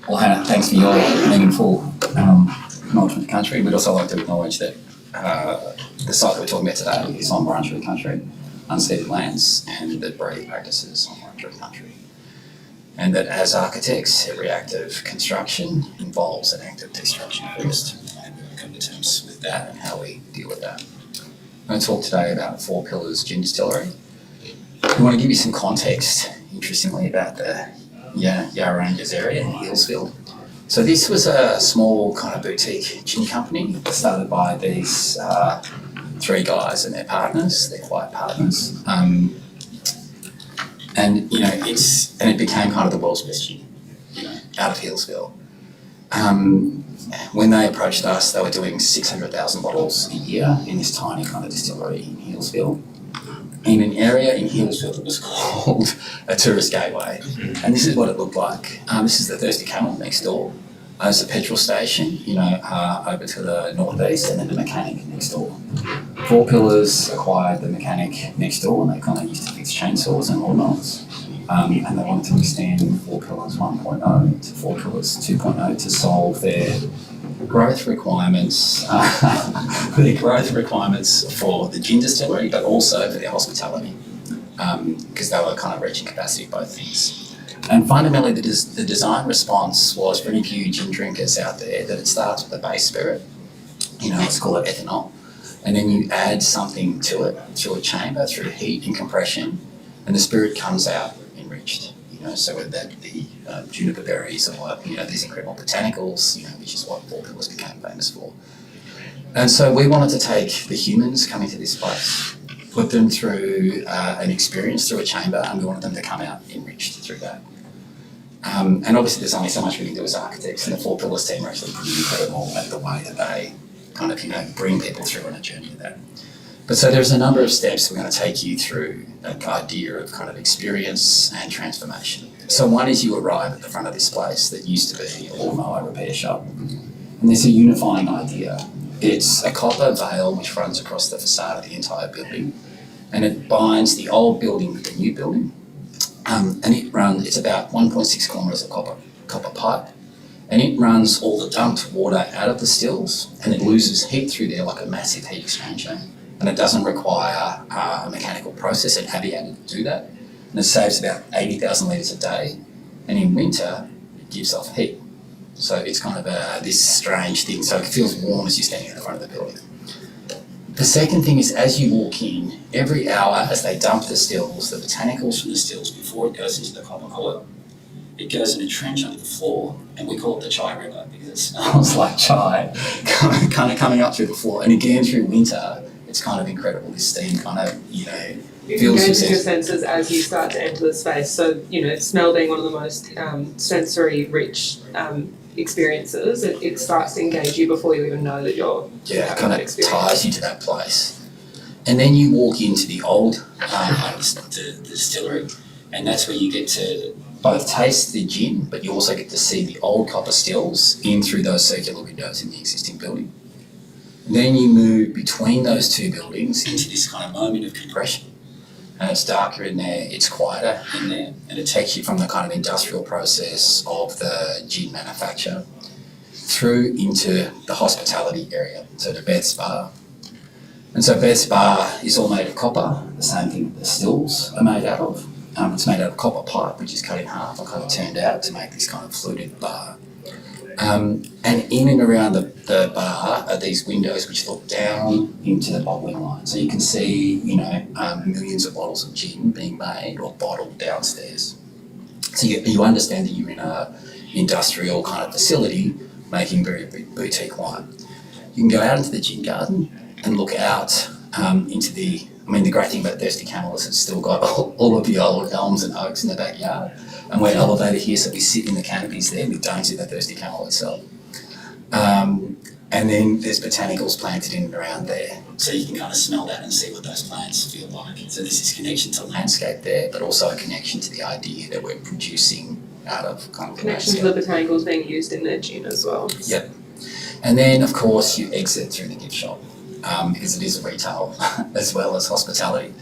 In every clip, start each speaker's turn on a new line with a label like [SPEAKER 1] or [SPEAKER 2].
[SPEAKER 1] Well, Hannah, thanks for your meaningful acknowledgement of country. We'd also like to acknowledge that the site that we're talking about today is on Wurundjeri country, unceded lands, and that breeding practices on Wurundjeri country. And that as architects, every act of construction involves an act of destruction first. And we're going to come to terms with that and how we deal with that. I'm going to talk today about 4 Pillars Gin Distillery. We want to give you some context, interestingly, about the Yarra Valley area in Healesville. So this was a small kind of boutique gin company started by these 3 guys and their partners, their quiet partners. And it became kind of the world's best gin, out of Healesville. When they approached us, they were doing 600,000 bottles a year in this tiny kind of distillery in Healesville, in an area in Healesville that was called a tourist gateway. And this is what it looked like. This is the Thirsty Camel next door. There's a petrol station, over to the northeast, and then the mechanic next door. 4 Pillars acquired the mechanic next door, and they kind of used to fix chainsaws and lawnmowers. And they wanted to extend 4 Pillars 1.0 to 4 Pillars 2.0 to solve their growth requirements, for the gin distillery, but also for their hospitality, because they were kind of reaching capacity of both things. And fundamentally, the design response was for any of you gin drinkers out there that it starts with a base spirit, let's call it ethanol, and then you add something to it through a chamber, through heat and compression, and the spirit comes out enriched. So whether that be juniper berries or these incredible botanicals, which is what 4 Pillars became famous for. And so we wanted to take the humans coming to this place, put them through an experience through a chamber, and we wanted them to come out enriched through that. And obviously there's only so much we can do as architects, and the 4 Pillars team are actually pretty incredible at the way that they kind of, bring people through on a journey of that. But so there's a number of steps we're going to take you through, that idea of kind of experience and transformation. So one is you arrive at the front of this place that used to be a lawnmower repair shop, and there's a unifying idea. It's a copper veil which runs across the facade of the entire building, and it binds the old building with the new building. And it's about 1.6 kilometres of copper pipe, and it runs all the dumped water out of the stills, and it loses heat through there like a massive heat exchanger. And it doesn't require a mechanical process and heavy added to do that. And it saves about 80,000 litres a day, and in winter it gives off heat. So it's kind of this strange thing, so it feels warm as you're standing at the front of the building. The second thing is, as you walk in, every hour as they dump the stills, the botanicals from the stills, before it goes into the copper coil, it goes in a trench under the floor, and we call it the chai river because it smells like chai kind of coming up through the floor. And again, through winter, it's kind of incredible. This steam kind of,
[SPEAKER 2] It engages your senses as you start to enter the space. So, smell being one of the most sensory rich experiences, it starts to engage you before you even know that you're
[SPEAKER 1] it kind of ties you to that place. And then you walk into the old the distillery, and that's where you get to both taste the gin, but you also get to see the old copper stills in through those circular windows in the existing building. And then you move between those 2 buildings into this kind of moment of compression. And it's darker in there, it's quieter in there, and it takes you from the kind of industrial process of the gin manufacture through into the hospitality area, so the Beth's Bar. And so Beth's Bar is all made of copper, the same thing the stills are made out of. It's made out of copper pipe, which is cut in half and kind of turned out to make this kind of fluted bar. And in and around the bar are these windows which look down into the bottling line. So you can see, millions of bottles of gin being made or bottled downstairs. So you understand that you're in a industrial kind of facility making very boutique wine. You can go out into the gin garden and look out into the great thing about Thirsty Camel is it's still got all of the old elms and oaks in the backyard. And we're elevated here, so we sit in the canopies there. We don't see the Thirsty Camel itself. And then there's botanicals planted in and around there. So you can kind of smell that and see what those plants feel like. So there's this connection to landscape there, but also a connection to the idea that we're producing out of kind of
[SPEAKER 2] connection to the botanicals being used in their gin as well.
[SPEAKER 1] Yep. And then, of course, you exit through the gift shop. Because it is a retail as well as hospitality.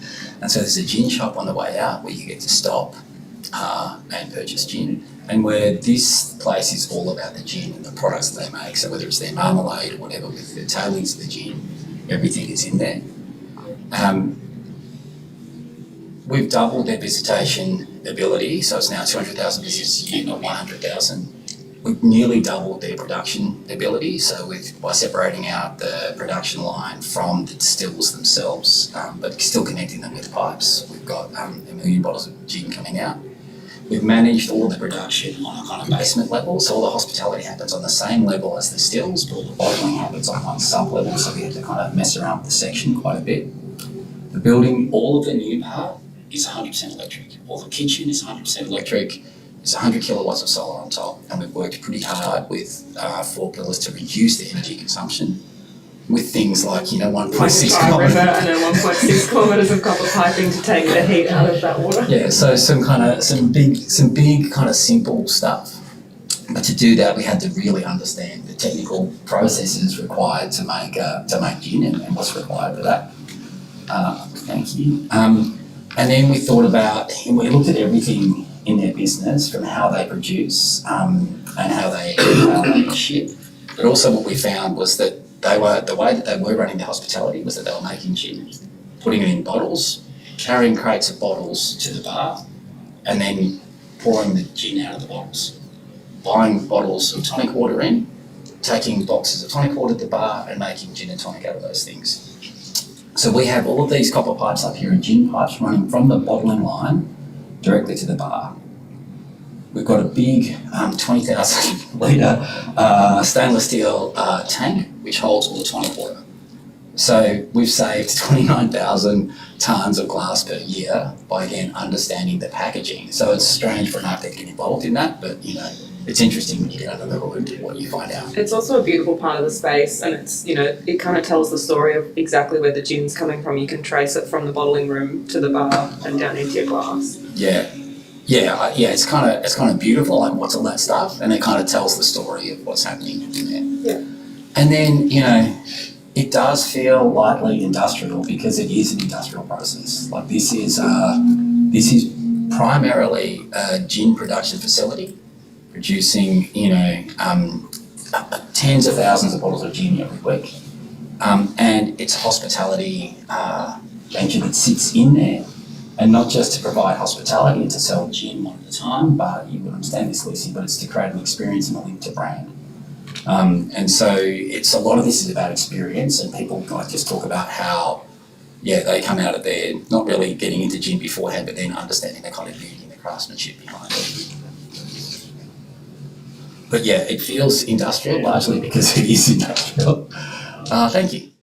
[SPEAKER 1] And so there's a gin shop on the way out where you get to stop and purchase gin. And where this place is all about the gin and the products that they make, so whether it's their marmalade or whatever with the tailings of the gin, everything is in there. We've doubled their visitation ability, so it's now 200,000 visitors a year, not 100,000. We've nearly doubled their production ability, so by separating out the production line from the distills themselves, but still connecting them with pipes. We've got 1 million bottles of gin coming out. We've managed all the production on a kind of basement level, so all the hospitality happens on the same level as the stills, but all the bottling happens on one sub-level, so we have to kind of mess around with the section quite a bit. The building, all of the new part is 100% electric. All the kitchen is 100% electric. It's 100 kilowatts of solar on top, and we've worked pretty hard with 4 pillars to reduce the energy consumption with things like, 1.6
[SPEAKER 2] kilometres. And then 1.6 kilometres of copper piping to take the heat out of that water.
[SPEAKER 1] Yeah, so some big kind of simple stuff. But to do that, we had to really understand the technical processes required to make gin and what's required for that. Thank you. And then we thought about, and we looked at everything in their business, from how they produce and how they ship. But also what we found was that the way that they were running their hospitality was that they were making gin, putting it in bottles, carrying crates of bottles to the bar, and then pouring the gin out of the bottles. Buying bottles of tonic water in, taking boxes of tonic water to the bar and making gin and tonic out of those things. So we have all of these copper pipes up here and gin pipes running from the bottling line directly to the bar. We've got a big 20,000 litre stainless steel tank which holds all the tonic water. So we've saved 29,000 tonnes of glass per year by, again, understanding the packaging. So it's strange for an architect to get involved in that, but it's interesting when you get under the hood what you find out.
[SPEAKER 2] It's also a beautiful part of the space, and it's, it kind of tells the story of exactly where the gin's coming from. You can trace it from the bottling room to the bar and down into your glass.
[SPEAKER 1] Yeah, it's kind of beautiful, like what's all that stuff, and it kind of tells the story of what's happening in there.
[SPEAKER 2] Yeah.
[SPEAKER 1] And then, it does feel lightly industrial because it is an industrial process. Like this is primarily a gin production facility, producing, tens of thousands of bottles of gin every week. And it's a hospitality venture that sits in there. And not just to provide hospitality and to sell gin one at a time, but you would understand this, Lucy, but it's to create an experience and a link to brand. And so it's a lot of this is about experience, and people just talk about how, they come out of there not really getting into gin beforehand, but then understanding the kind of beauty and the craftsmanship behind it. But it feels industrial largely because it is industrial. Thank you.